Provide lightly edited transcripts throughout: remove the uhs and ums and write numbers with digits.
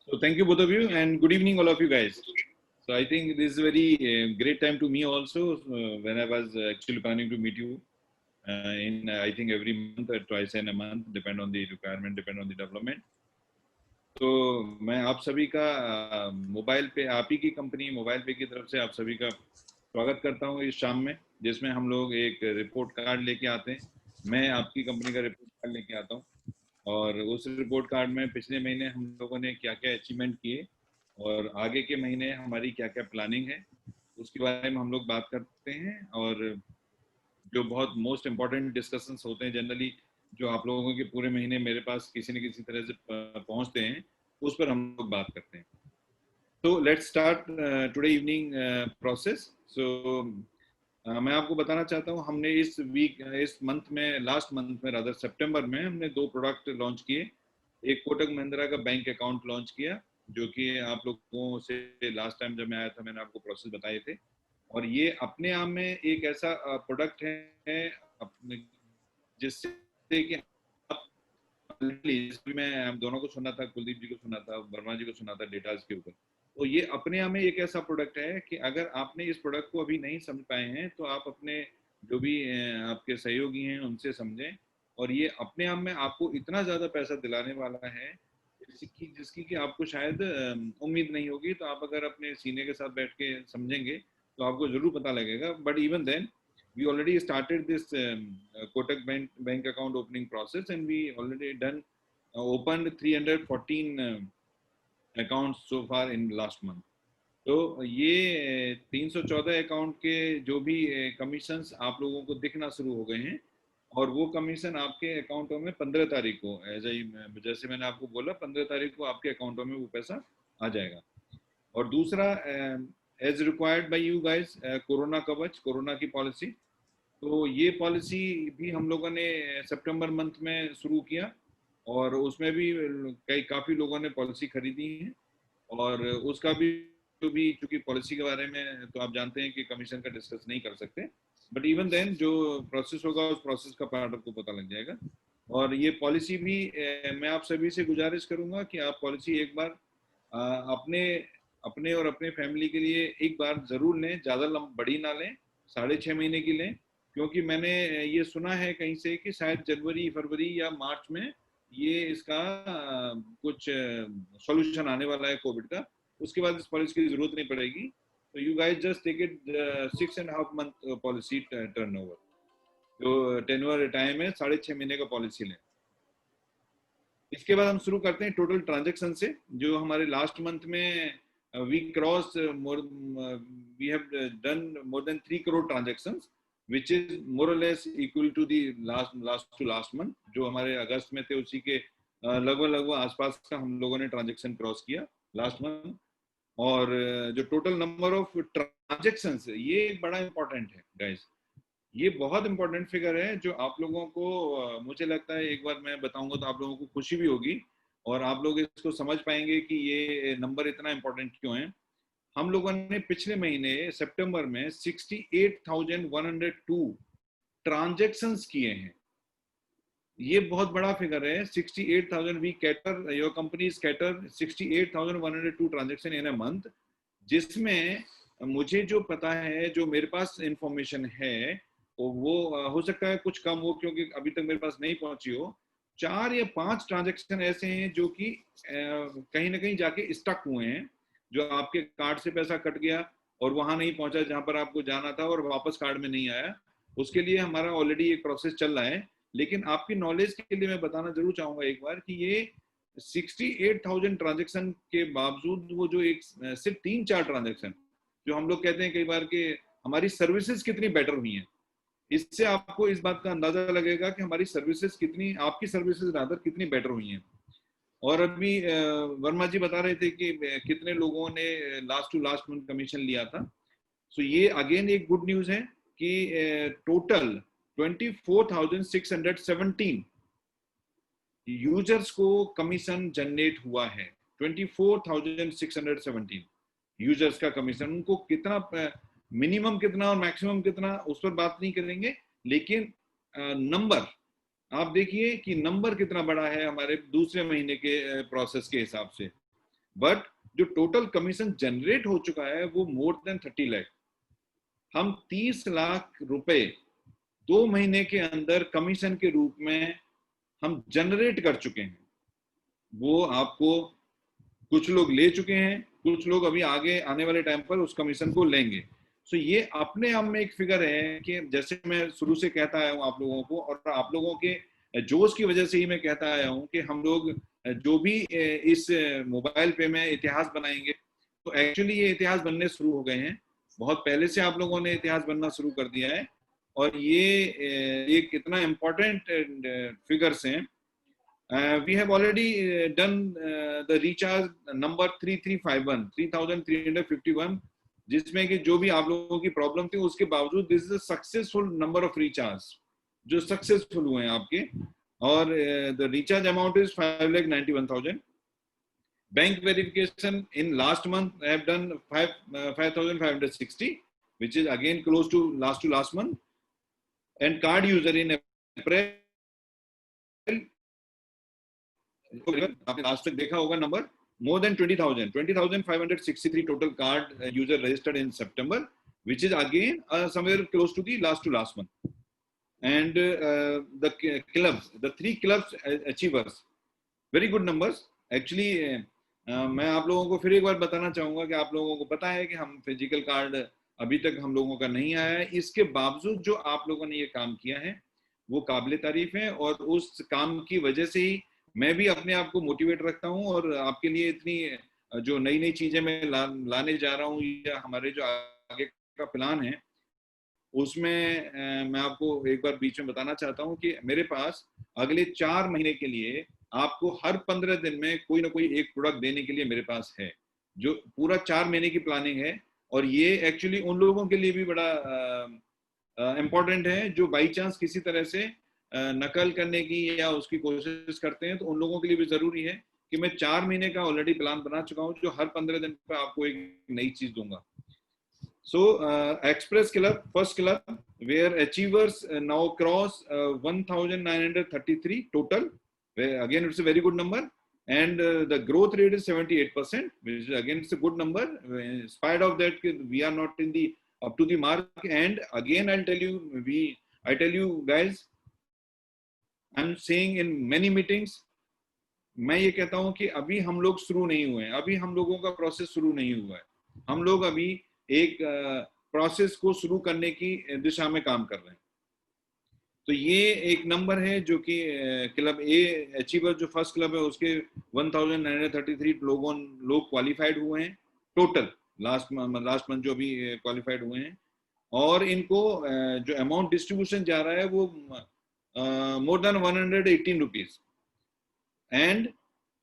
So thank you both of you, and good evening all of you guys. So I think this is a very great time to me also, when I was actually planning to meet you in I think every month or twice in a month, depend on the requirement, depend on the development. तो मैं आप सभी का mobile पे, आप ही की company mobile पे की तरफ से आप सभी का स्वागत करता हूँ इस शाम में, जिसमें हम लोग एक रिपोर्ट कार्ड लेके आते हैं। मैं आपकी कंपनी का रिपोर्ट कार्ड लेके आता हूँ, और उस रिपोर्ट कार्ड में पिछले महीने हम लोगों ने क्या क्या अचीवमेंट किए और आगे के महीने हमारी क्या क्या प्लानिंग है, उसके बारे में हम लोग बात करते हैं। और जो बहुत मोस्ट इम्पॉर्टेंट डिस्कशंस होते हैं जनरली, जो आप लोगों के पूरे महीने मेरे पास किसी न किसी तरह से पहुंचते हैं, उस पर हम लोग बात करते हैं। तो let's start today evening process. So मैं आपको बताना चाहता हूँ, हमने इस मंथ में, लास्ट मंथ में रादर सितंबर में, हमने 2 प्रोडक्ट लॉन्च किए। एक कोटक महिंद्रा का बैंक अकाउंट लॉन्च किया, जो कि आप लोगों से लास्ट टाइम जब मैं आया था मैंने आपको प्रोसेस बताए थे। और ये अपने आप में एक ऐसा प्रोडक्ट है अपने, जिससे कि आप, मैं हम दोनों को सुना था, कुलदीप जी को सुना था, वर्मा जी को सुना था डेटास के ऊपर। तो ये अपने आप में एक ऐसा प्रोडक्ट है कि अगर आपने इस प्रोडक्ट को अभी नहीं समझ पाए हैं तो आप अपने जो भी आपके सहयोगी हैं उनसे समझें। और ये अपने आप में आपको इतना ज़्यादा पैसा दिलाने वाला है जिसकी कि आपको शायद उम्मीद नहीं होगी। तो आप अगर अपने सीनियर के साथ बैठ के समझेंगे तो आपको जरूर पता लगेगा। But even then we already started this Kotak bank account opening process, and we already done opened 314 accounts so far in last month. तो ये 314 अकाउंट के जो भी कमीशंस आप लोगों को दिखना शुरू हो गए हैं, और वो कमीशन आपके अकाउंटों में 15 तारीख को, जैसे मैंने आपको बोला, 15 तारीख को आपके अकाउंटों में वो पैसा आ जाएगा। और दूसरा, as required by you guys, corona Kavach, corona की पॉलिसी। तो ये पॉलिसी भी हम लोगों ने सितंबर मंथ में शुरू किया, और उसमें भी काफ़ी लोगों ने पॉलिसी खरीदी है। और उसका भी, चूंकि पॉलिसी के बारे में तो आप जानते हैं कि कमीशन का डिस्कस नहीं कर सकते, बट इवन देन जो प्रोसेस होगा उस प्रोसेस का पार्ट आपको पता लग जाएगा। और ये पॉलिसी भी मैं आप सभी से गुजारिश करूंगा कि आप पॉलिसी एक बार अपने अपने और अपने फैमिली के लिए एक बार जरूर लें। ज़्यादा बड़ी ना लें, 6.5 महीने की लें, क्योंकि मैंने ये सुना है कहीं से कि शायद जनवरी, फरवरी या मार्च में ये इसका कुछ सॉल्यूशन आने वाला है कोविड का। उसके बाद इस पॉलिसी की जरूरत नहीं पड़ेगी। तो you guys just take it 6.5 month policy turnover, जो टेन्योर टाइम है 6.5 महीने का पॉलिसी लें। इसके बाद हम शुरू करते हैं टोटल ट्रांजेक्शन से। जो हमारे लास्ट मंथ में we cross we have done more than 3 crore transactions, which is more or less equal to the last month। जो हमारे अगस्त में थे उसी के लगभग आसपास का हम लोगों ने ट्रांजेक्शन क्रॉस किया लास्ट मंथ। और जो टोटल नंबर ऑफ ट्रांजेक्शंस, ये एक बड़ा इंपॉर्टेंट है गाइस। ये बहुत इंपॉर्टेंट फिगर है जो आप लोगों को, मुझे लगता है एक बार मैं बताऊंगा तो आप लोगों को खुशी भी होगी, और आप लोग इसको समझ पाएंगे कि ये नंबर इतना इंपॉर्टेंट क्यों है। हम लोगों ने पिछले महीने सितंबर में 68,102 ट्रांजेक्शंस किए हैं। ये बहुत बड़ा फिगर है। 68,000, we cater, your company cater 68,102 transaction in a month, जिसमें मुझे जो पता है, जो मेरे पास इंफॉर्मेशन है, वो हो सकता है कुछ कम हो क्योंकि अभी तक मेरे पास नहीं पहुंची हो। 4 या 5 ट्रांजेक्शन ऐसे हैं जो कि कहीं ना कहीं जाके स्टक हुए हैं, जो आपके कार्ड से पैसा कट गया और वहां नहीं पहुंचा जहां पर आपको जाना था, और वापस कार्ड में नहीं आया। उसके लिए हमारा ऑलरेडी एक प्रोसेस चल रहा है। लेकिन आपकी नॉलेज के लिए मैं बताना जरूर चाहूंगा एक बार कि ये 68,000 ट्रांजेक्शन के बावजूद वो जो एक सिर्फ 3-4 ट्रांजेक्शन, जो हम लोग कहते हैं कई बार कि हमारी सर्विसेज कितनी बेटर हुई हैं, इससे आपको इस बात का अंदाजा लगेगा कि हमारी सर्विसेज कितनी, आपकी सर्विसेज रादर कितनी बेटर हुई हैं। और अभी वर्मा जी बता रहे थे कि कितने लोगों ने last to last month commission लिया था। सो ये अगेन एक गुड न्यूज है कि टोटल 24,617 यूजर्स को कमीशन जनरेट हुआ है। 24,617 यूजर्स का कमीशन। उनको कितना, मिनिमम कितना और मैक्सिमम कितना, उस पर बात नहीं करेंगे, लेकिन नंबर आप देखिए कि नंबर कितना बड़ा है हमारे दूसरे महीने के प्रोसेस के हिसाब से। बट जो टोटल कमीशन जनरेट हो चुका है वो मोर देन 30 लाख। हम 30 लाख रुपए 2 महीने के अंदर कमीशन के रूप में हम जनरेट कर चुके हैं। वो आपको कुछ लोग ले चुके हैं, कुछ लोग अभी आगे आने वाले टाइम पर उस कमीशन को लेंगे। सो ये अपने आप में एक फिगर है कि जैसे मैं शुरू से कहता आया हूँ आप लोगों को, और आप लोगों के जोश की वजह से ही मैं कहता आया हूँ कि हम लोग जो भी इस मोबाइल पे में इतिहास बनाएंगे, तो एक्चुअली ये इतिहास बनने शुरू हो गए हैं। बहुत पहले से आप लोगों ने इतिहास बनना शुरू कर दिया है, और ये एक इतना इम्पोर्टेंट फिगर्स हैं। We have already done the recharge number 3351, 3351, जिसमें कि जो भी आप लोगों की प्रॉब्लम थी उसके बावजूद this is successful number of recharge जो सक्सेसफुल हुए हैं आपके, और the recharge amount is 5,91,000। Bank verification in last month have done 5,560, which is again close to last month, and card user in April, आपने last तक देखा होगा number, more than 20,563 total card user registered in September, which is again somewhere close to the last month. And the clubs, the 3 clubs achievers, very good numbers actually. मैं आप लोगों को फिर एक बार बताना चाहूंगा कि आप लोगों को पता है कि हम फिजिकल कार्ड अभी तक हम लोगों का नहीं आया है, इसके बावजूद जो आप लोगों ने ये काम किया है वो काबिले तारीफ है, और उस काम की वजह से ही मैं भी अपने आप को मोटिवेट रखता हूँ, और आपके लिए इतनी जो नई नई चीजें मैं लाने जा रहा हूँ, या हमारे जो आगे का प्लान है उसमें मैं आपको एक बार बीच में बताना चाहता हूँ कि मेरे पास अगले 4 महीने के लिए आपको हर 15 दिन में कोई ना कोई एक प्रोडक्ट देने के लिए मेरे पास है, जो पूरा 4 महीने की प्लानिंग है। और ये एक्चुअली उन लोगों के लिए भी बड़ा इम्पोर्टेंट है जो बाई चांस किसी तरह से नकल करने की या उसकी कोशिश करते हैं, तो उन लोगों के लिए भी जरूरी है कि मैं 4 महीने का ऑलरेडी प्लान बना चुका हूँ, जो हर 15 दिन पर आपको एक नई चीज दूंगा। So Express Club, first club, where achievers now cross 1,933 total. Again, it's a very good number, and the growth rate is 78%, which is, again, it's a good number. In spite of that, we are not in the up to the mark. And again, I tell you guys, I'm saying in many meetings, मैं ये कहता हूँ कि अभी हम लोग शुरू नहीं हुए हैं, अभी हम लोगों का प्रोसेस शुरू नहीं हुआ है। हम लोग अभी एक प्रोसेस को शुरू करने की दिशा में काम कर रहे हैं। तो ये एक नंबर है जो कि क्लब ए अचीवर जो फर्स्ट क्लब है उसके 1933 लोग क्वालिफाइड हुए हैं टोटल लास्ट मंथ जो भी क्वालिफाइड हुए हैं, और इनको जो अमाउंट डिस्ट्रीब्यूशन जा रहा है वो more than 118 rupees and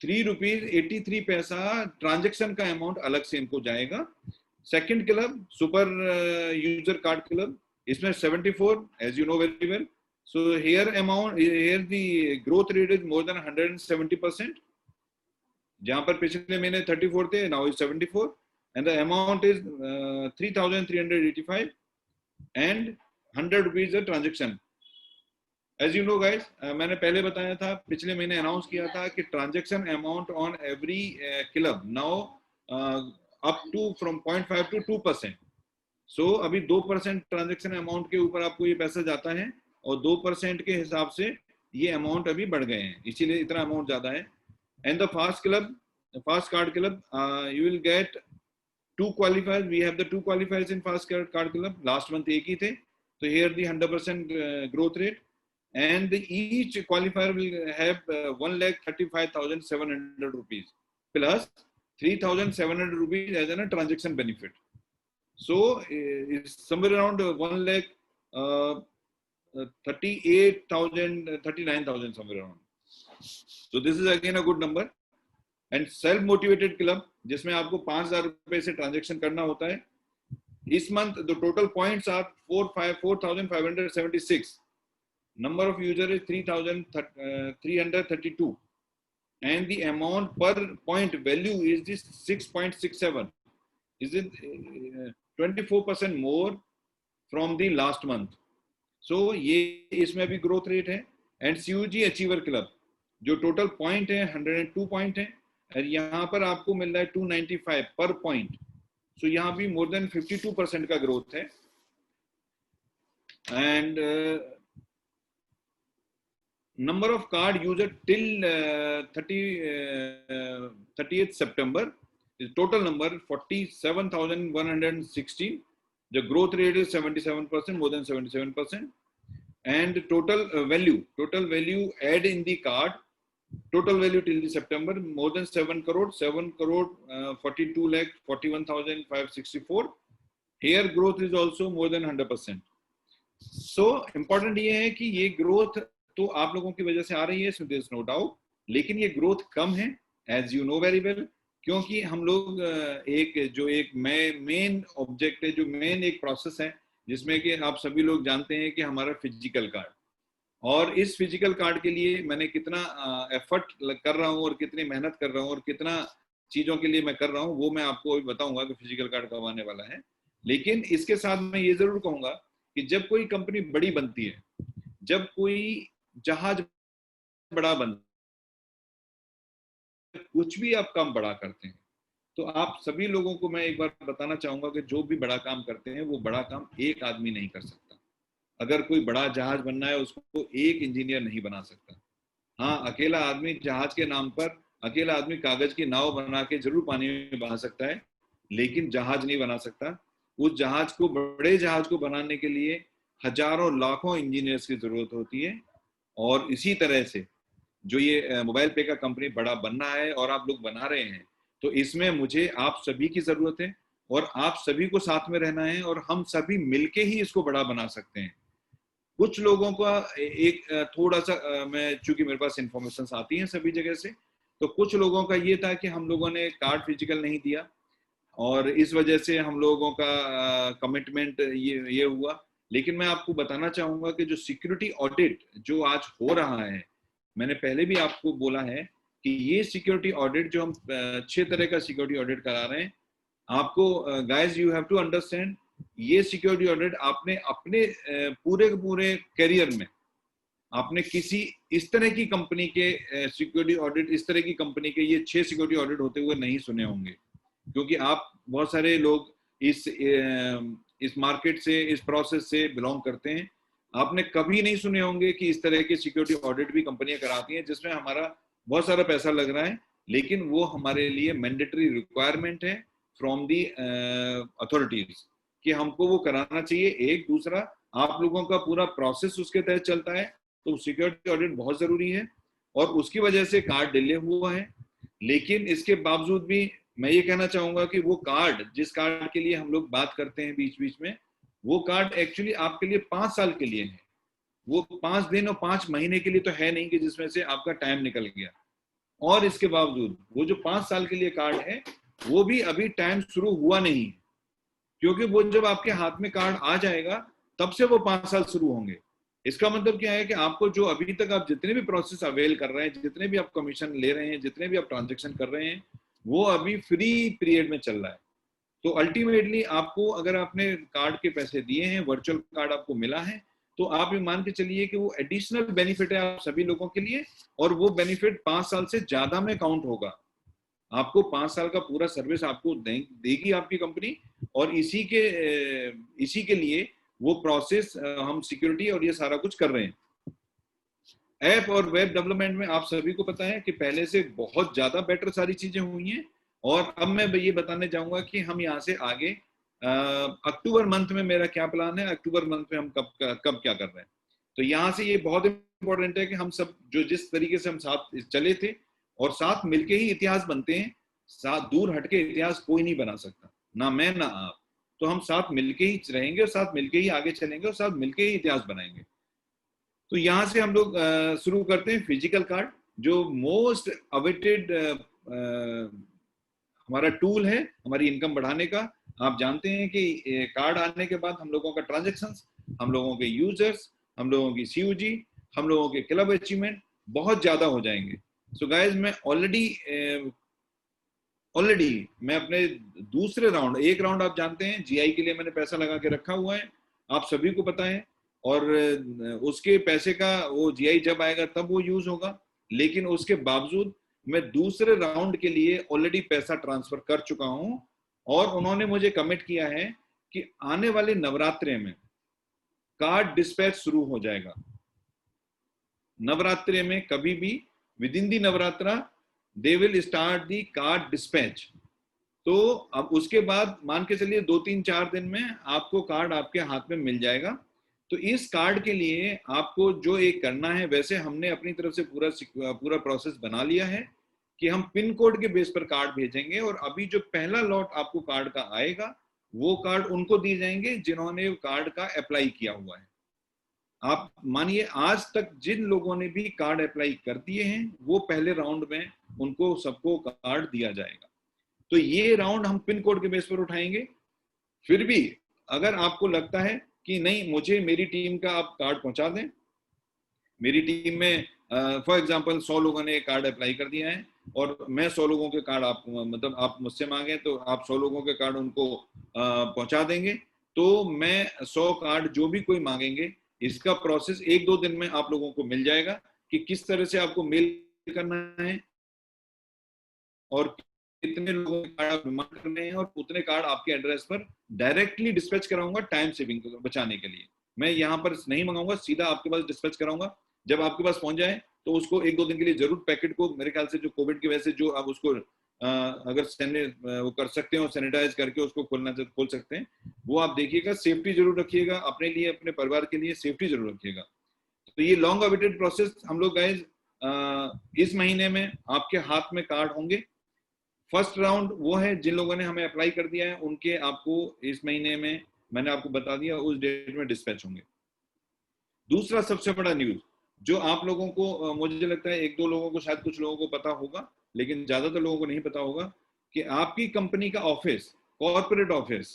3 rupees 83 पैसा ट्रांजेक्शन का अमाउंट अलग से इनको जाएगा। Second club super user card club, इसमें 74, as you know very well. So here the growth rate is more than 170%, जहां पर पिछले महीने 34 थे, now is 74, and the amount is 3,385 and 100 rupees transaction. As you know guys, मैंने पहले बताया था, पिछले महीने अनाउंस किया था कि transaction amount on every club now up to from 0.5 to 2%। So अभी 2% ट्रांजेक्शन अमाउंट के ऊपर आपको ये पैसा जाता है, और 2% के हिसाब से ये अमाउंट अभी बढ़ गए हैं, इसीलिए इतना अमाउंट ज्यादा है। And the fast card club, you will get 2 qualifiers. We have the 2 qualifiers in fast card club. Last month एक ही थे, तो here the 100% growth rate, and each qualifier will have 1,35,700 rupees plus 3,700 rupees as a transaction benefit. So it's somewhere around 1,38,000, 39,000 somewhere around. So this is again a good number. And self motivated club, जिसमें आपको 5,000 रुपए से transaction करना होता है। इस month the total points are 4,576, number of user is 3,332, and the amount per point value is 6.67, is it 24% more from the last month. So ये इसमें भी ग्रोथ रेट है। एंड CUG अचीवर क्लब, जो total point है 102 point है, और यहाँ पर आपको मिल रहा है 295 पर पॉइंट। सो यहाँ भी मोर देन 52% का ग्रोथ है। And number of card user till 30th September is total number 47,160. The growth rate is 77%, more than 77%. And total value add in the card, total value till the September more than 7 crore 42 lakh 41,564. Here growth is also more than 100%. So important ये है कि ये growth तो आप लोगों की वजह से आ रही है, इसमें देयर इज नो डाउट, लेकिन ये ग्रोथ कम है as you know very well, क्योंकि हम लोग एक मेन ऑब्जेक्ट है, जो मेन एक प्रोसेस है जिसमें कि आप सभी लोग जानते हैं कि हमारा फिजिकल कार्ड, और इस फिजिकल कार्ड के लिए मैंने कितना एफर्ट कर रहा हूँ और कितनी मेहनत कर रहा हूँ और कितना चीजों के लिए मैं कर रहा हूँ, वो मैं आपको अभी बताऊंगा कि फिजिकल कार्ड कब आने वाला है। लेकिन इसके साथ मैं ये जरूर कहूंगा कि जब कोई कंपनी बड़ी बनती है, जब कोई जहाज बड़ा बनता है, कुछ भी आप काम बड़ा करते हैं, तो आप सभी लोगों को मैं एक बार बताना चाहूंगा कि जो भी बड़ा काम करते हैं वो बड़ा काम एक आदमी नहीं कर सकता। अगर कोई बड़ा जहाज बनना है उसको एक इंजीनियर नहीं बना सकता। हाँ, अकेला आदमी जहाज के नाम पर, अकेला आदमी कागज की नाव बना के जरूर पानी में बहा सकता है, लेकिन जहाज नहीं बना सकता। उस जहाज को, बड़े जहाज को बनाने के लिए हजारों लाखों इंजीनियर्स की जरूरत होती है। और इसी तरह से जो ये मोबाइल पे का कंपनी बड़ा बनना है और आप लोग बना रहे हैं, तो इसमें मुझे आप सभी की जरूरत है और आप सभी को साथ में रहना है और हम सभी मिलके ही इसको बड़ा बना सकते हैं। कुछ लोगों का एक थोड़ा सा मैं, चूंकि मेरे पास इंफॉर्मेशन आती है सभी जगह से, तो कुछ लोगों का ये था कि हम लोगों ने कार्ड फिजिकल नहीं दिया और इस वजह से हम लोगों का कमिटमेंट ये हुआ। लेकिन मैं आपको बताना चाहूंगा कि जो सिक्योरिटी ऑडिट जो आज हो रहा है, मैंने पहले भी आपको बोला है कि ये सिक्योरिटी ऑडिट जो हम 6 तरह का सिक्योरिटी ऑडिट करा रहे हैं, आपको guys you have to understand, ये सिक्योरिटी ऑडिट आपने अपने पूरे करियर में आपने किसी इस तरह की कंपनी के सिक्योरिटी ऑडिट, इस तरह की कंपनी के ये 6 सिक्योरिटी ऑडिट होते हुए नहीं सुने होंगे, क्योंकि आप बहुत सारे लोग इस मार्केट से, इस प्रोसेस से बिलोंग करते हैं। आपने कभी नहीं सुने होंगे कि इस तरह के सिक्योरिटी ऑडिट भी कंपनियां कराती हैं जिसमें हमारा बहुत सारा पैसा लग रहा है, लेकिन वो हमारे लिए मैंडेटरी रिक्वायरमेंट है फ्रॉम दी अथॉरिटीज कि हमको वो कराना चाहिए। एक दूसरा, आप लोगों का पूरा प्रोसेस उसके तहत चलता है, तो सिक्योरिटी ऑडिट बहुत जरूरी है और उसकी वजह से कार्ड डिले हुआ है। लेकिन इसके बावजूद भी मैं ये कहना चाहूंगा कि वो कार्ड, जिस कार्ड के लिए हम लोग बात करते हैं बीच बीच में, वो कार्ड एक्चुअली आपके लिए 5 साल के लिए है। वो 5 दिन और 5 महीने के लिए तो है नहीं कि जिसमें से आपका टाइम निकल गया। और इसके बावजूद वो जो 5 साल के लिए कार्ड है, वो भी अभी टाइम शुरू हुआ नहीं है, क्योंकि वो जब आपके हाथ में कार्ड आ जाएगा तब से वो 5 साल शुरू होंगे। इसका मतलब क्या है कि आपको जो अभी तक आप जितने भी प्रोसेस अवेल कर रहे हैं, जितने भी आप कमीशन ले रहे हैं, जितने भी आप ट्रांजेक्शन कर रहे हैं, वो अभी फ्री पीरियड में चल रहा है। तो अल्टीमेटली आपको, अगर आपने कार्ड के पैसे दिए हैं, वर्चुअल कार्ड आपको मिला है, तो आप ये मान के चलिए कि वो एडिशनल बेनिफिट है आप सभी लोगों के लिए, और वो बेनिफिट 5 साल से ज्यादा में काउंट होगा। आपको 5 साल का पूरा सर्विस आपको देगी आपकी कंपनी, और इसी के लिए वो प्रोसेस हम सिक्योरिटी और ये सारा कुछ कर रहे हैं। ऐप और वेब डेवलपमेंट में आप सभी को पता है कि पहले से बहुत ज्यादा बेटर सारी चीजें हुई हैं, और अब मैं ये बताने जाऊंगा कि हम यहाँ से आगे अक्टूबर मंथ में मेरा क्या प्लान है, अक्टूबर मंथ में हम कब क्या कर रहे हैं। तो यहाँ से ये बहुत इंपॉर्टेंट है कि हम सब जो जिस तरीके से हम साथ चले थे, और साथ मिलके ही इतिहास बनते हैं, साथ दूर हटके इतिहास कोई नहीं बना सकता, ना मैं ना आप। तो हम साथ मिलके ही रहेंगे और साथ मिलके ही आगे चलेंगे और साथ मिलके ही इतिहास बनाएंगे। तो यहाँ से हम लोग शुरू करते हैं फिजिकल कार्ड, जो मोस्ट अवेटेड हमारा टूल है हमारी इनकम बढ़ाने का। आप जानते हैं कि कार्ड आने के बाद हम लोगों का ट्रांजैक्शंस, हम लोगों के यूजर्स, हम लोगों की सीयूजी, हम लोगों के क्लब अचीवमेंट बहुत ज्यादा हो जाएंगे। सो गाइस, मैं ऑलरेडी मैं अपने दूसरे राउंड, एक राउंड आप जानते हैं जीआई के लिए मैंने पैसा लगा के रखा हुआ है, आप सभी को पता है, और उसके पैसे का वो जीआई जब आएगा तब वो यूज होगा। लेकिन उसके बावजूद मैं दूसरे राउंड के लिए ऑलरेडी पैसा ट्रांसफर कर चुका हूं और उन्होंने मुझे कमिट किया है कि आने वाले नवरात्रे में कार्ड डिस्पैच शुरू हो जाएगा। नवरात्रे में कभी भी with in the Navratra they will start the card dispatch. तो अब उसके बाद मान के चलिए 2-3-4 दिन में आपको कार्ड आपके हाथ में मिल जाएगा। तो इस कार्ड के लिए आपको जो एक करना है, वैसे हमने अपनी तरफ से पूरा प्रोसेस बना लिया है कि हम पिन कोड के बेस पर कार्ड भेजेंगे और अभी जो पहला लॉट आपको कार्ड का आएगा वो कार्ड उनको दिए जाएंगे जिन्होंने कार्ड का अप्लाई किया हुआ है। आप मानिए आज तक जिन लोगों ने भी कार्ड अप्लाई कर दिए हैं वो पहले राउंड में उनको सबको कार्ड दिया जाएगा। तो ये राउंड हम पिन कोड के बेस पर उठाएंगे। फिर भी अगर आपको लगता है कि नहीं मुझे मेरी टीम का आप कार्ड पहुंचा दें, मेरी टीम में फॉर एग्जांपल 100 लोगों ने कार्ड अप्लाई कर दिया है और मैं 100 लोगों के कार्ड आप मतलब आप मुझसे मांगे तो आप 100 लोगों के कार्ड उनको पहुंचा देंगे, तो मैं 100 कार्ड जो भी कोई मांगेंगे इसका प्रोसेस 1-2 दिन में आप लोगों को मिल जाएगा कि किस तरह से आपको मेल करना है और कितने लोगों के कार्ड आप डिमांड कर रहे हैं और उतने कार्ड आपके एड्रेस पर डायरेक्टली डिस्पैच कराऊंगा टाइम सेविंग बचाने के लिए। मैं यहाँ पर नहीं मंगाऊंगा, सीधा आपके पास डिस्पैच कराऊंगा। जब आपके पास पहुंच जाए तो उसको 1-2 दिन के लिए जरूर पैकेट को, मेरे ख्याल से जो कोविड की वजह से जो आप उसको अगर वो कर सकते हैं और सैनिटाइज करके उसको खोल सकते हैं, वो आप देखिएगा। सेफ्टी जरूर रखिएगा अपने लिए, अपने परिवार के लिए सेफ्टी जरूर रखिएगा। तो ये लॉन्ग अवेटेड प्रोसेस हम लोग गाइज इस महीने में आपके हाथ में कार्ड होंगे। फर्स्ट राउंड वो है जिन लोगों ने हमें अप्लाई कर दिया है उनके आपको इस महीने में, मैंने आपको बता दिया, उस डेट में डिस्पैच होंगे। दूसरा सबसे बड़ा न्यूज जो आप लोगों को, मुझे लगता है 1-2 लोगों को, शायद कुछ लोगों को पता होगा लेकिन ज्यादातर लोगों को नहीं पता होगा कि आपकी कंपनी का ऑफिस, कॉर्पोरेट ऑफिस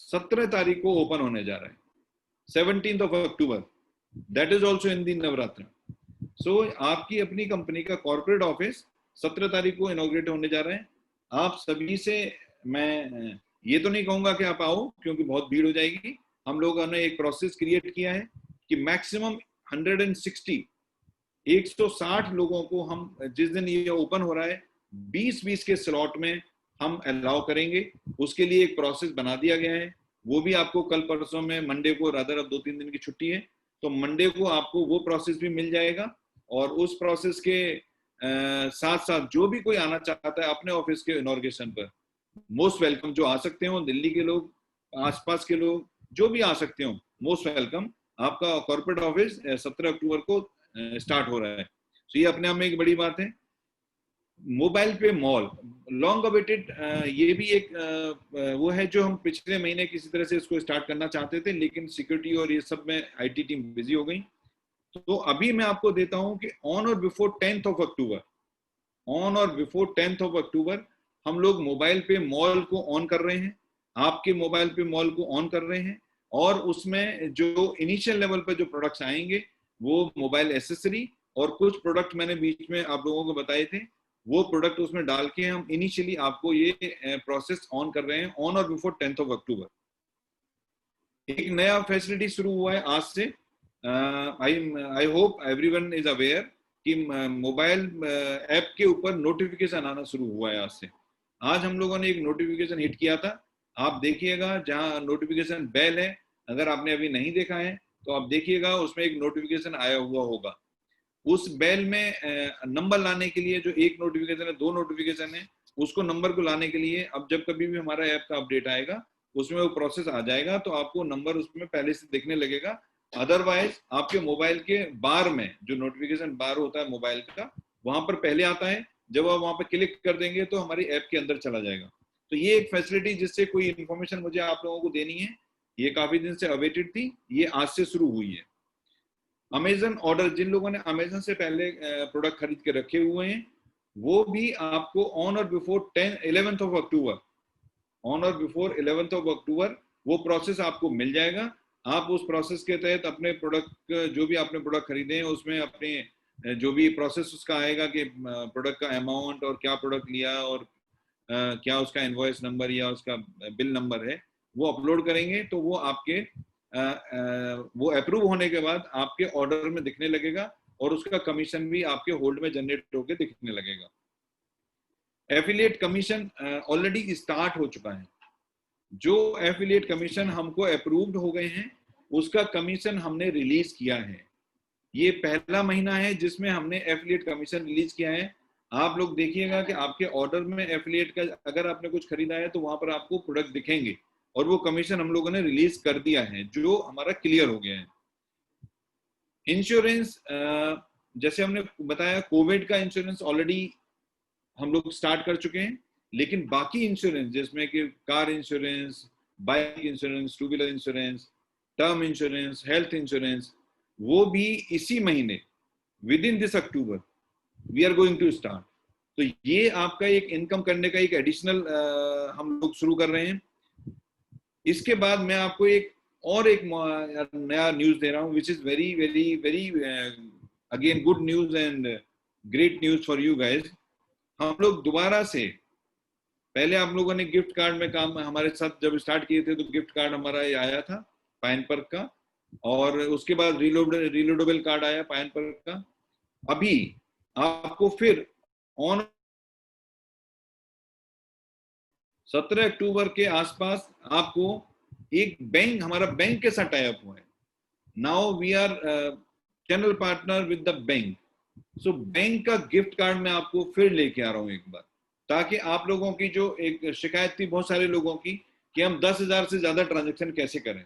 17 तारीख को ओपन होने जा रहा है, 17th of October, that is also in the Navratra. So आपकी अपनी कंपनी का कॉर्पोरेट ऑफिस 17 तारीख को इनॉग्रेट होने जा रहे हैं। आप सभी से मैं ये तो नहीं कहूंगा कि आप आओ क्योंकि बहुत भीड़ हो जाएगी। हम लोगों ने एक प्रोसेस क्रिएट किया है कि मैक्सिमम 160 लोगों को हम जिस दिन ये ओपन हो रहा है 20-20 के स्लॉट में हम अलाउ करेंगे। उसके लिए एक प्रोसेस बना दिया गया है, वो भी आपको कल परसों में, मंडे को, रादर अब 2-3 दिन की छुट्टी है तो मंडे को आपको वो प्रोसेस भी मिल जाएगा। और उस प्रोसेस के साथ साथ जो भी कोई आना चाहता है अपने ऑफिस के इनॉग्रेशन पर, मोस्ट वेलकम। जो आ सकते हो, दिल्ली के लोग, आसपास के लोग, जो भी आ सकते हो, मोस्ट वेलकम। आपका कॉर्पोरेट ऑफिस 17 अक्टूबर को स्टार्ट हो रहा है। तो ये अपने आप में एक बड़ी बात है। मोबाइल पे मॉल, लॉन्ग अवेटेड, ये भी एक वो है जो हम पिछले महीने किसी तरह से इसको स्टार्ट करना चाहते थे लेकिन सिक्योरिटी और ये सब में आईटी टीम बिजी हो गई। तो अभी मैं आपको देता हूं कि ऑन और बिफोर 10th of October हम लोग मोबाइल पे मॉल को ऑन कर रहे हैं, आपके मोबाइल पे मॉल को ऑन कर रहे हैं। और उसमें जो इनिशियल लेवल पे जो प्रोडक्ट्स आएंगे वो मोबाइल एसेसरी और कुछ प्रोडक्ट मैंने बीच में आप लोगों को बताए थे, वो प्रोडक्ट उसमें डाल के हम इनिशियली आपको ये प्रोसेस ऑन कर रहे हैं ऑन और बिफोर 10th of October। एक नया फैसिलिटी शुरू हुआ है आज से। I hope everyone is aware कि मोबाइल ऐप के ऊपर नोटिफिकेशन आना शुरू हुआ है आज से। आज हम लोगों ने एक नोटिफिकेशन हिट किया था, आप देखिएगा जहां नोटिफिकेशन बेल है, अगर आपने अभी नहीं देखा है तो आप देखिएगा, उसमें एक नोटिफिकेशन आया हुआ होगा। उस बेल में नंबर लाने के लिए, जो एक नोटिफिकेशन है, 2 नोटिफिकेशन है, उसको नंबर को लाने के लिए अब जब कभी भी हमारा ऐप का अपडेट आएगा उसमें वो प्रोसेस आ जाएगा तो आपको नंबर उसमें पहले से दिखने लगेगा। अदरवाइज आपके मोबाइल के बार में जो नोटिफिकेशन बार होता है मोबाइल का, वहां पर पहले आता है, जब आप वहां पर क्लिक कर देंगे तो हमारी ऐप के अंदर चला जाएगा। तो ये एक फैसिलिटी जिससे कोई इंफॉर्मेशन मुझे आप लोगों को देनी है, ये काफी दिन से अवेटेड थी, ये आज से शुरू हुई है। अमेजन ऑर्डर, जिन लोगों ने अमेजन से पहले प्रोडक्ट खरीद के रखे हुए हैं वो भी आपको ऑन और बिफोर 11th of October वो प्रोसेस आपको मिल जाएगा। आप उस प्रोसेस के तहत अपने प्रोडक्ट, जो भी आपने प्रोडक्ट खरीदे हैं उसमें अपने जो भी प्रोसेस उसका आएगा कि प्रोडक्ट का अमाउंट और क्या प्रोडक्ट लिया और क्या उसका इनवॉइस नंबर या उसका बिल नंबर है, वो अपलोड करेंगे तो वो आपके वो अप्रूव होने के बाद आपके ऑर्डर में दिखने लगेगा और उसका कमीशन भी आपके होल्ड में जनरेट होकर दिखने लगेगा। एफिलिएट कमीशन ऑलरेडी स्टार्ट हो चुका है। जो एफिलिएट कमीशन हमको अप्रूव्ड हो गए हैं उसका कमीशन हमने रिलीज किया है। ये पहला महीना है जिसमें हमने एफिलिएट कमीशन रिलीज किया है। आप लोग देखिएगा कि आपके ऑर्डर में एफिलिएट का अगर आपने कुछ खरीदा है तो वहां पर आपको प्रोडक्ट दिखेंगे और वो कमीशन हम लोगों ने रिलीज कर दिया है, जो हमारा क्लियर हो गया है। इंश्योरेंस, जैसे हमने बताया, कोविड का इंश्योरेंस ऑलरेडी हम लोग स्टार्ट कर चुके हैं, लेकिन बाकी इंश्योरेंस जिसमें कि car insurance, bike insurance, two wheeler insurance, term insurance, health insurance, वो भी इसी महीने within this October we are going to start. तो ये आपका एक इनकम करने का एक एडिशनल हम लोग शुरू कर रहे हैं। इसके बाद मैं आपको एक नया न्यूज दे रहा हूं which is very very very again good news and great news for you guys. हम लोग दोबारा से, पहले आप लोगों ने गिफ्ट कार्ड में काम हमारे साथ जब स्टार्ट किए थे तो गिफ्ट कार्ड हमारा आया था पाइन पर्क का, और उसके बाद रिलोडेबल कार्ड आया पाइन पर्क का। अभी आपको फिर ऑन 17 अक्टूबर के आसपास आपको एक बैंक, हमारा बैंक के साथ टाई अप हुआ है। Now we are channel partner with the bank. So bank का गिफ्ट कार्ड मैं आपको फिर लेके आ रहा हूं एक बार, ताकि आप लोगों की जो एक शिकायत थी बहुत सारे लोगों की कि हम 10,000 से ज्यादा ट्रांजैक्शन कैसे करें,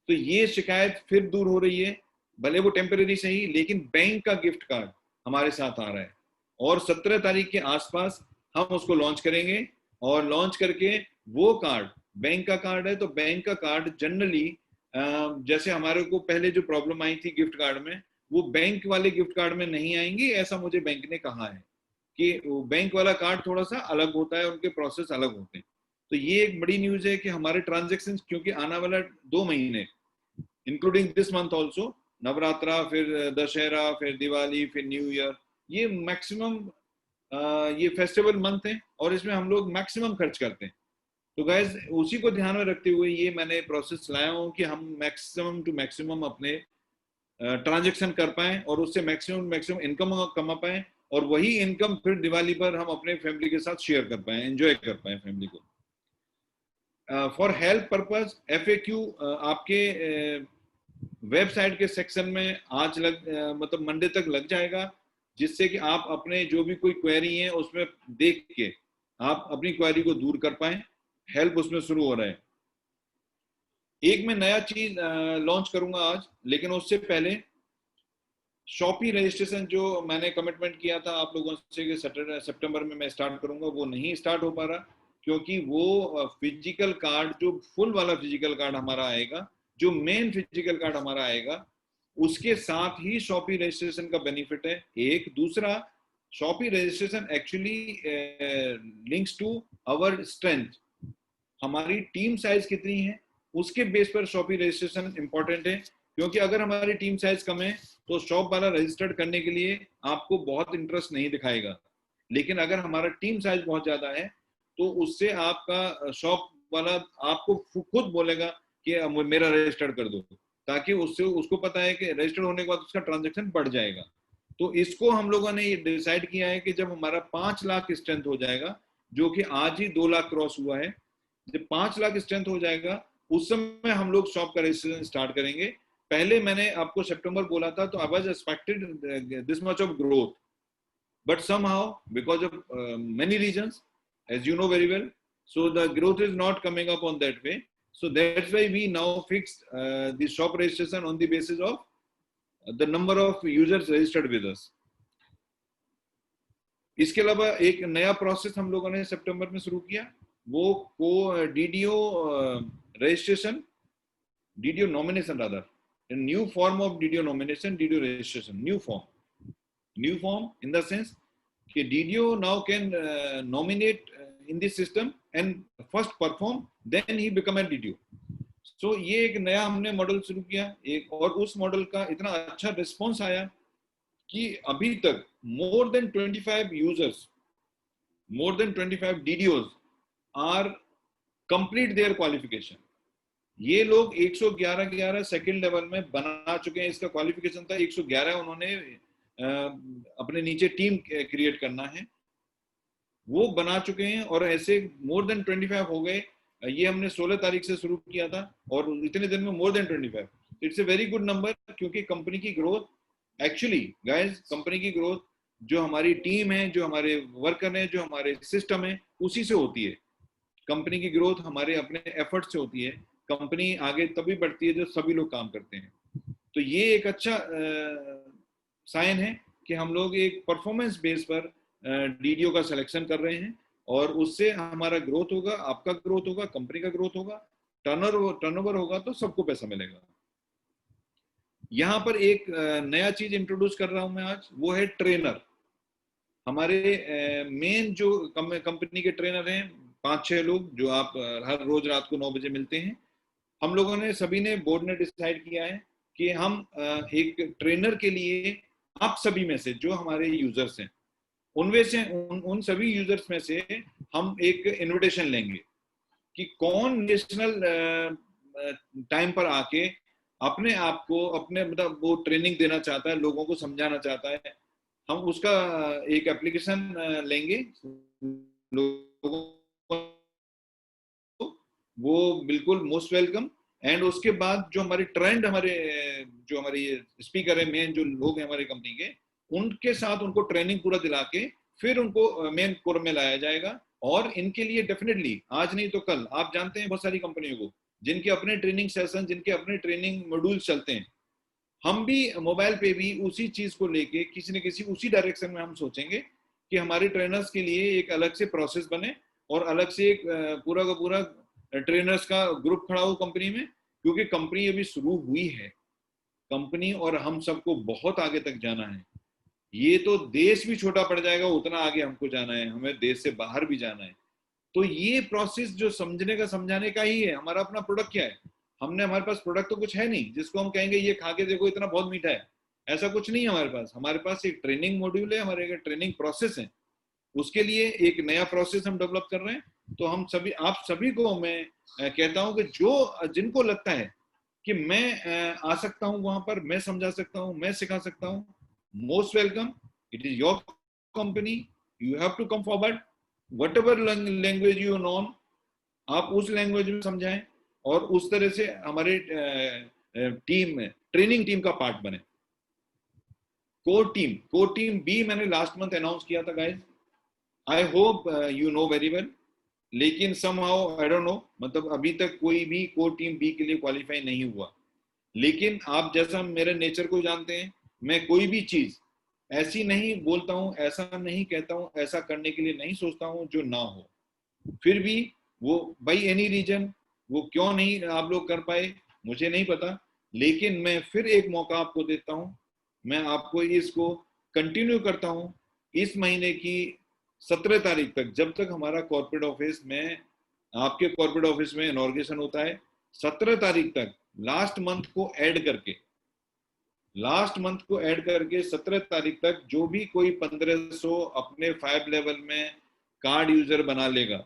तो ये शिकायत फिर दूर हो रही है। भले वो टेम्परेरी सही, लेकिन बैंक का गिफ्ट कार्ड हमारे साथ आ रहा है और 17 तारीख के आसपास हम उसको लॉन्च करेंगे। और लॉन्च करके वो कार्ड, बैंक का कार्ड है तो बैंक का कार्ड जनरली जैसे हमारे को पहले जो प्रॉब्लम आई थी गिफ्ट कार्ड में, वो बैंक वाले गिफ्ट कार्ड में नहीं आएंगे, ऐसा मुझे बैंक ने कहा है कि बैंक वाला कार्ड थोड़ा सा अलग होता है, उनके प्रोसेस अलग होते हैं। तो ये एक बड़ी न्यूज है कि हमारे ट्रांजेक्शन, क्योंकि आने वाला 2 महीने including this month also, Navratra, फिर दशहरा, फिर दिवाली, फिर न्यू ईयर, ये मैक्सिमम ये फेस्टिवल मंथ है और इसमें हम लोग मैक्सिमम खर्च करते हैं। तो गाइज उसी को ध्यान में रखते हुए ये मैंने प्रोसेस लाया हूँ कि हम मैक्सिमम टू मैक्सिमम अपने ट्रांजेक्शन कर पाए और उससे मैक्सिमम इनकम कमा पाए, और वही इनकम फिर दिवाली पर हम अपने फैमिली के साथ शेयर कर पाए, एंजॉय कर पाए फैमिली को। फॉर हेल्प पर्पज FAQ आपके वेबसाइट के सेक्शन में आज मतलब मंडे तक लग जाएगा, जिससे कि आप अपने जो भी कोई क्वेरी है उसमें देख के आप अपनी क्वेरी को दूर कर पाए। हेल्प उसमें शुरू हो रहा है। एक मैं नया चीज लॉन्च करूंगा आज, लेकिन उससे पहले शॉपी रजिस्ट्रेशन जो मैंने कमिटमेंट किया था आप लोगों से कि सितंबर में मैं स्टार्ट करूंगा, वो नहीं स्टार्ट हो पा रहा, क्योंकि वो फिजिकल कार्ड, जो फुल वाला फिजिकल कार्ड हमारा आएगा, जो मेन फिजिकल कार्ड हमारा आएगा, उसके साथ ही शॉपी रजिस्ट्रेशन का बेनिफिट है। एक दूसरा, Shopee registration actually links to our strength, हमारी टीम साइज कितनी है उसके बेस पर शॉपी रजिस्ट्रेशन इंपॉर्टेंट है। क्योंकि अगर हमारी टीम साइज कम है तो शॉप वाला रजिस्टर्ड करने के लिए आपको बहुत इंटरेस्ट नहीं दिखाएगा, लेकिन अगर हमारा टीम साइज बहुत ज्यादा है तो उससे आपका शॉप वाला आपको खुद बोलेगा कि मेरा रजिस्टर्ड कर दो, ताकि उससे उसको पता है कि रजिस्टर्ड होने के बाद उसका ट्रांजेक्शन बढ़ जाएगा। तो इसको हम लोगों ने ये डिसाइड किया है कि जब हमारा 5 लाख स्ट्रेंथ हो जाएगा, जो कि आज ही 2 लाख क्रॉस हुआ है, जब 5 लाख स्ट्रेंथ हो जाएगा उस समय हम लोग शॉप का रजिस्ट्रेशन स्टार्ट करेंगे। पहले मैंने आपको सितंबर बोला था, तो I was expected this much of growth, but somehow because of many reasons, as you know very well, so the growth is not coming up on that way. So that's why we now fixed the shop registration on the basis of the number of users registered with us. इसके अलावा एक नया process हम लोगों ने सितंबर में शुरू किया, वो को DDO registration, DDO nomination rather, a new form of DDO nomination, DDO registration, new form in the sense कि DDO now can nominate in this system and first perform, then he become a DDO. So ये एक नया हमने model शुरू किया एक, और उस मॉडल का इतना अच्छा रिस्पॉन्स आया कि अभी तक more than 25 users, more than 25 DDOs are complete their qualification. ये लोग 111 सेकंड लेवल में बना चुके हैं। इसका क्वालिफिकेशन था 111, उन्होंने अपने नीचे टीम क्रिएट करना है, वो बना चुके हैं। और ऐसे मोर देन 25 हो गए। ये हमने 16 तारीख से शुरू किया था और इतने दिन में more than 25। It's a very good number, क्योंकि कंपनी की ग्रोथ एक्चुअली गाइस, कंपनी की ग्रोथ जो हमारी टीम है, जो हमारे वर्कर हैं, जो हमारे सिस्टम है, उसी से होती है। कंपनी की ग्रोथ हमारे अपने एफर्ट से होती है। कंपनी आगे तभी बढ़ती है जब सभी लोग काम करते हैं। तो ये एक अच्छा साइन है कि हम लोग एक परफॉर्मेंस बेस पर डीडीओ का सिलेक्शन कर रहे हैं, और उससे हमारा ग्रोथ होगा, आपका ग्रोथ होगा, कंपनी का ग्रोथ होगा, टर्नओवर होगा, तो सबको पैसा मिलेगा। यहाँ पर एक नया चीज इंट्रोड्यूस कर रहा हूं मैं आज, वो है ट्रेनर। हमारे मेन जो कंपनी के ट्रेनर हैं 5-6 लोग, जो आप हर रोज रात को 9 बजे मिलते हैं। हम लोगों ने सभी ने बोर्ड ने डिसाइड किया है कि हम एक ट्रेनर के लिए आप सभी में से जो हमारे यूजर्स हैं, उनमें से उन सभी यूजर्स में से हम एक इनविटेशन लेंगे कि कौन नेशनल टाइम पर आके अपने आप को, अपने मतलब वो ट्रेनिंग देना चाहता है, लोगों को समझाना चाहता है। हम उसका एक एप्लीकेशन लेंगे, लोगों वो बिल्कुल मोस्ट वेलकम। एंड उसके बाद जो हमारे ट्रेंड, जो हमारे स्पीकर है, मेन जो लोग हैं हमारे कंपनी के, उनके साथ उनको ट्रेनिंग पूरा दिला के फिर उनको मेन कोर में लाया जाएगा। और इनके लिए डेफिनेटली आज नहीं तो कल, आप जानते हैं बहुत सारी कंपनियों को जिनके अपने ट्रेनिंग सेशन, जिनके अपने ट्रेनिंग मॉड्यूल्स चलते हैं। हम भी मोबाइल पे भी उसी चीज को लेके किसी न किसी उसी डायरेक्शन में हम सोचेंगे कि हमारे ट्रेनर्स के लिए एक अलग से प्रोसेस बने, और अलग से एक पूरा का पूरा ट्रेनर्स का ग्रुप खड़ा हो कंपनी में। क्योंकि कंपनी अभी शुरू हुई है, कंपनी और हम सबको बहुत आगे तक जाना है। ये तो देश भी छोटा पड़ जाएगा, उतना आगे हमको जाना है, हमें देश से बाहर भी जाना है। तो ये प्रोसेस जो समझने का, समझाने का ही है। हमारा अपना प्रोडक्ट क्या है? हमारे पास प्रोडक्ट तो कुछ है नहीं जिसको हम कहेंगे ये खा के देखो इतना बहुत मीठा है। ऐसा कुछ नहीं है हमारे पास। हमारे पास एक ट्रेनिंग मॉड्यूल है, हमारे एक ट्रेनिंग प्रोसेस है। उसके लिए एक नया प्रोसेस हम डेवलप कर रहे हैं। तो हम सभी, आप सभी को मैं कहता हूं कि जो जिनको लगता है कि मैं आ सकता हूं वहां पर, मैं समझा सकता हूं, मैं सिखा सकता हूं, most welcome. It is your company, you have to come forward. Whatever language you know, आप उस लैंग्वेज में समझाएं, और उस तरह से हमारे टीम में, ट्रेनिंग टीम का पार्ट बने। कोर टीम बी मैंने लास्ट मंथ अनाउंस किया था guys. I hope you know very well. लेकिन समहाउ आई डोंट नो, मतलब अभी तक कोई भी कोर टीम बी के लिए क्वालिफाई नहीं हुआ। लेकिन आप जैसा मेरे नेचर को जानते हैं, मैं कोई भी चीज ऐसी नहीं बोलता हूं, ऐसा नहीं कहता हूं, ऐसा करने के लिए नहीं सोचता हूं जो ना हो। फिर भी वो बाई एनी रीजन वो क्यों नहीं आप लोग कर पाए, मुझे नहीं पता। लेकिन मैं फिर एक मौका आपको देता हूं। मैं आपको इसको कंटिन्यू करता हूं इस महीने की 17 तारीख तक, जब तक हमारा कॉर्पोरेट ऑफिस में, आपके कॉर्पोरेट ऑफिस में इनॉर्गेशन होता है। 17 तारीख तक लास्ट मंथ को ऐड करके 17 तारीख तक जो भी कोई 1500 अपने 5 लेवल में कार्ड यूजर बना लेगा,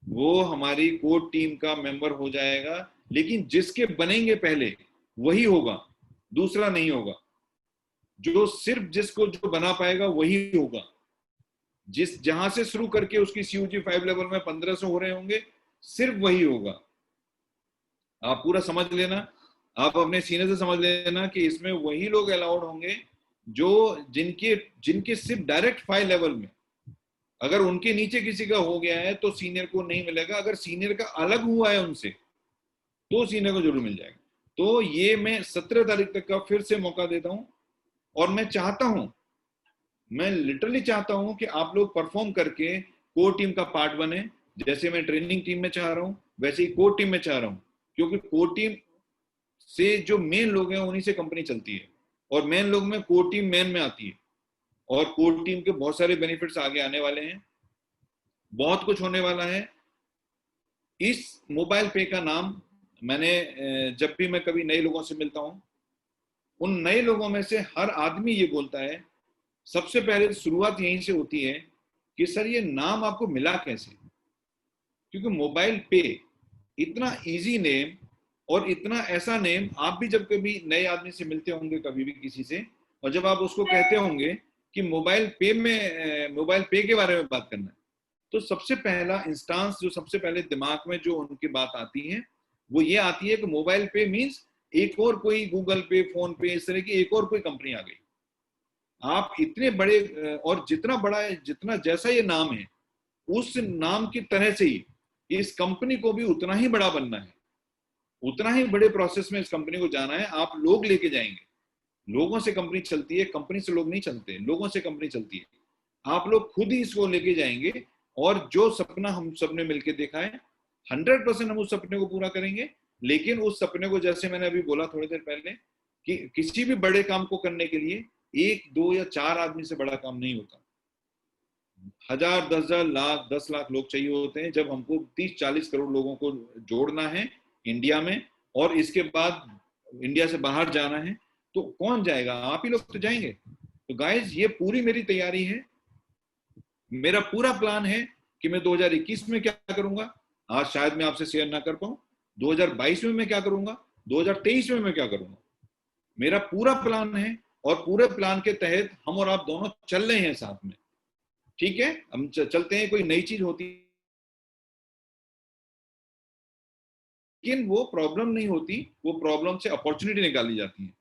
वो हमारी कोर टीम का मेंबर हो जाएगा। लेकिन जिसके बनेंगे पहले वही होगा, दूसरा नहीं होगा। जो सिर्फ जिसको जो बना पाएगा वही होगा। जहां से शुरू करके उसकी सीयूजी 5 लेवल में 1500 हो रहे होंगे, सिर्फ वही होगा। आप पूरा समझ लेना, आप अपने सीने से समझ लेना कि इसमें वही लोग अलाउड होंगे जो जिनके जिनके सिर्फ डायरेक्ट 5 लेवल में, अगर उनके नीचे किसी का हो गया है तो सीनियर को नहीं मिलेगा। अगर सीनियर का अलग हुआ है उनसे, तो सीनियर को जरूर मिल जाएगा। तो ये मैं 17 तारीख तक का फिर से मौका देता हूं। और मैं चाहता हूं, मैं लिटरली चाहता हूं कि आप लोग परफॉर्म करके कोर टीम का पार्ट बने। जैसे मैं ट्रेनिंग टीम में चाह रहा हूं, वैसे ही कोर टीम में चाह रहा हूं। क्योंकि कोर टीम से जो मेन लोग हैं उन्हीं से कंपनी चलती है, और मेन लोग में कोर टीम मेन में आती है। और कोर टीम के बहुत सारे बेनिफिट्स आगे आने वाले हैं, बहुत कुछ होने वाला है। इस मोबाइल पे का नाम मैंने, जब भी मैं कभी नए लोगों से मिलता हूं, उन नए लोगों में से हर आदमी ये बोलता है, सबसे पहले शुरुआत यहीं से होती है कि सर ये नाम आपको मिला कैसे? क्योंकि मोबाइल पे इतना इजी नेम, और इतना ऐसा नेम, आप भी जब कभी नए आदमी से मिलते होंगे कभी भी किसी से, और जब आप उसको कहते होंगे कि मोबाइल पे के बारे में बात करना है, तो सबसे पहला इंस्टांस जो सबसे पहले दिमाग में जो उनकी बात आती है वो ये आती है कि मोबाइल पे मींस एक और कोई गूगल पे, फोन पे, इस तरह की एक और कोई कंपनी आ गई। आप इतने बड़े और जितना बड़ा है, जितना जैसा ये नाम है, उस नाम की तरह से ही इस कंपनी को भी उतना ही बड़ा बनना है, उतना ही बड़े प्रोसेस में इस कंपनी को जाना है। आप लोग लेके जाएंगे, लोगों से कंपनी चलती है, कंपनी से लोग नहीं चलते, लोगों से कंपनी चलती है। आप लोग खुद ही इसको लेके जाएंगे और जो सपना हम सबने मिलकर देखा है 100% हम उस सपने को पूरा करेंगे। लेकिन उस सपने को, जैसे मैंने अभी बोला थोड़ी देर पहले, कि किसी भी बड़े काम को करने के लिए 1, 2 या 4 आदमी से बड़ा काम नहीं होता। 1000, 10,000, लाख, 10 लाख लोग चाहिए होते हैं जब हमको 30-40 करोड़ लोगों को जोड़ना है इंडिया में, और इसके बाद इंडिया से बाहर जाना है। तो कौन जाएगा? आप ही लोग तो जाएंगे। तो गाइस, ये पूरी मेरी तैयारी है, मेरा पूरा प्लान है कि मैं 2021 में क्या करूंगा, आज शायद मैं आपसे शेयर ना कर पाऊं। 2022 में मैं क्या करूंगा, 2023 में मैं क्या करूंगा, मेरा पूरा प्लान है। और पूरे प्लान के तहत हम और आप दोनों चल रहे हैं साथ में, ठीक है? हम चलते हैं। कोई नई चीज होती लेकिन वो प्रॉब्लम नहीं होती, वो प्रॉब्लम से अपॉर्चुनिटी निकाली जाती है,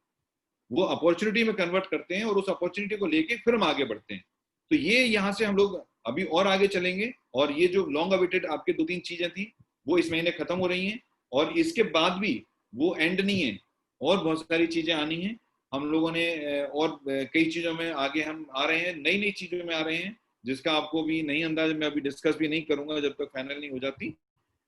वो अपॉर्चुनिटी में कन्वर्ट करते हैं और उस अपॉर्चुनिटी को लेके फिर हम आगे बढ़ते हैं। तो ये यहाँ से हम लोग अभी और आगे चलेंगे। और ये जो लॉन्ग अवेटेड आपके 2-3 चीजें थी वो इस महीने खत्म हो रही हैं, और इसके बाद भी वो एंड नहीं है, और बहुत सारी चीजें आनी हैं। हम लोगों ने और कई चीजों में आगे हम आ रहे हैं, नई नई चीजों में आ रहे हैं, जिसका आपको भी नहीं अंदाज, मैं अभी डिस्कस भी नहीं करूंगा जब तक फाइनल नहीं हो जाती।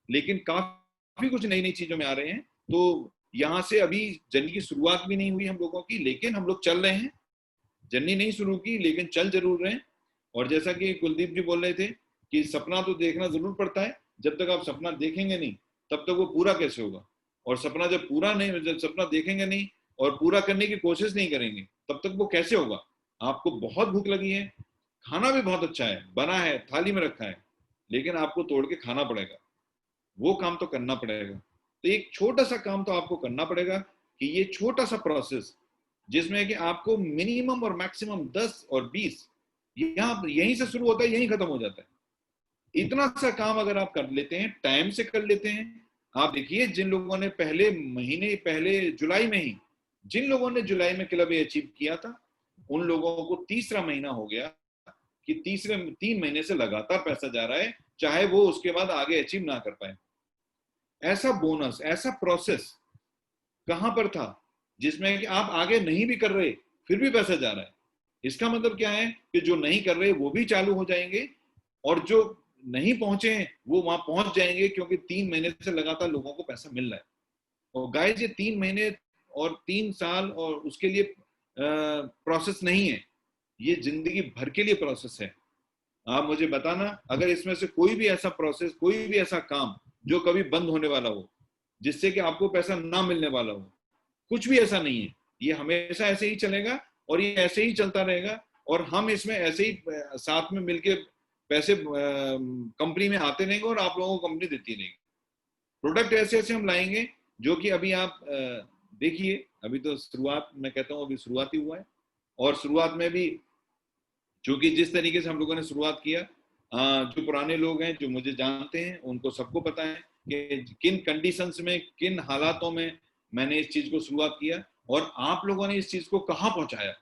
लेकिन काफी कुछ नई नई चीजों में आ रहे हैं। तो यहाँ से अभी जर्नी की शुरुआत भी नहीं हुई हम लोगों की, लेकिन हम लोग चल रहे हैं। जर्नी नहीं शुरू की लेकिन चल जरूर रहे हैं। और जैसा कि कुलदीप जी बोल रहे थे कि सपना तो देखना जरूर पड़ता है, जब तक आप सपना देखेंगे नहीं तब तक वो पूरा कैसे होगा। और सपना जब सपना देखेंगे नहीं और पूरा करने की कोशिश नहीं करेंगे तब तक वो कैसे होगा। आपको बहुत भूख लगी है, खाना भी बहुत अच्छा है, बना है, थाली में रखा है, लेकिन आपको तोड़ के खाना पड़ेगा, वो काम तो करना पड़ेगा। तो एक छोटा सा काम तो आपको करना पड़ेगा कि ये छोटा सा प्रोसेस, जिसमें कि आपको मिनिमम और मैक्सिमम 10 और 20 यहीं से शुरू होता है, यहीं खत्म हो जाता है। इतना सा काम अगर आप कर लेते हैं, टाइम से कर लेते हैं। आप देखिए, जिन लोगों ने पहले महीने, पहले जुलाई में ही, जिन लोगों ने जुलाई में क्लब ए अचीव किया था, उन लोगों को तीसरा महीना हो गया कि तीसरे 3 महीने से लगातार पैसा जा रहा है, चाहे वो उसके बाद आगे अचीव ना कर पाए। ऐसा बोनस, ऐसा प्रोसेस कहां पर था जिसमें कि आप आगे नहीं भी कर रहे फिर भी पैसा जा रहा है। इसका मतलब क्या है कि जो नहीं कर रहे वो भी चालू हो जाएंगे, और जो नहीं पहुंचे हैं वो वहां पहुंच जाएंगे, क्योंकि 3 महीने से लगातार लोगों को पैसा मिल रहा है। और गाइस, ये 3 महीने और 3 साल और उसके लिए प्रोसेस नहीं है, ये जिंदगी भर के लिए प्रोसेस है। आप मुझे बताना, अगर इसमें से कोई भी ऐसा प्रोसेस, कोई भी ऐसा काम जो कभी बंद होने वाला हो, जिससे कि आपको पैसा ना मिलने वाला हो, कुछ भी ऐसा नहीं है। ये हमेशा ऐसे ही चलेगा और ये ऐसे ही चलता रहेगा, और हम इसमें ऐसे ही साथ में मिलके पैसे कंपनी में आते रहेंगे और आप लोगों को कंपनी देती रहेगी। प्रोडक्ट ऐसे ऐसे हम लाएंगे जो कि अभी आप देखिए, अभी तो शुरुआत, मैं कहता हूँ अभी शुरुआत ही हुआ है। और शुरुआत में भी क्योंकि जिस तरीके से हम लोगों ने शुरुआत किया, जो पुराने लोग हैं, जो मुझे जानते हैं, उनको सबको पता है कि किन कंडीशंस में, किन हालातों में मैंने इस चीज को शुरुआत किया, और आप लोगों ने इस चीज को कहाँ पहुंचाया।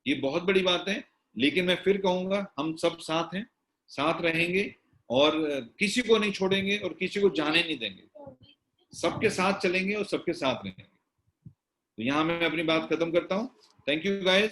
ये बहुत बड़ी बात है। लेकिन मैं फिर कहूंगा, हम सब साथ हैं, साथ रहेंगे, और किसी को नहीं छोड़ेंगे और किसी को जाने नहीं देंगे। सबके साथ चलेंगे और सबके साथ रहेंगे। तो यहाँ मैं अपनी बात खत्म करता हूँ। Thank you guys.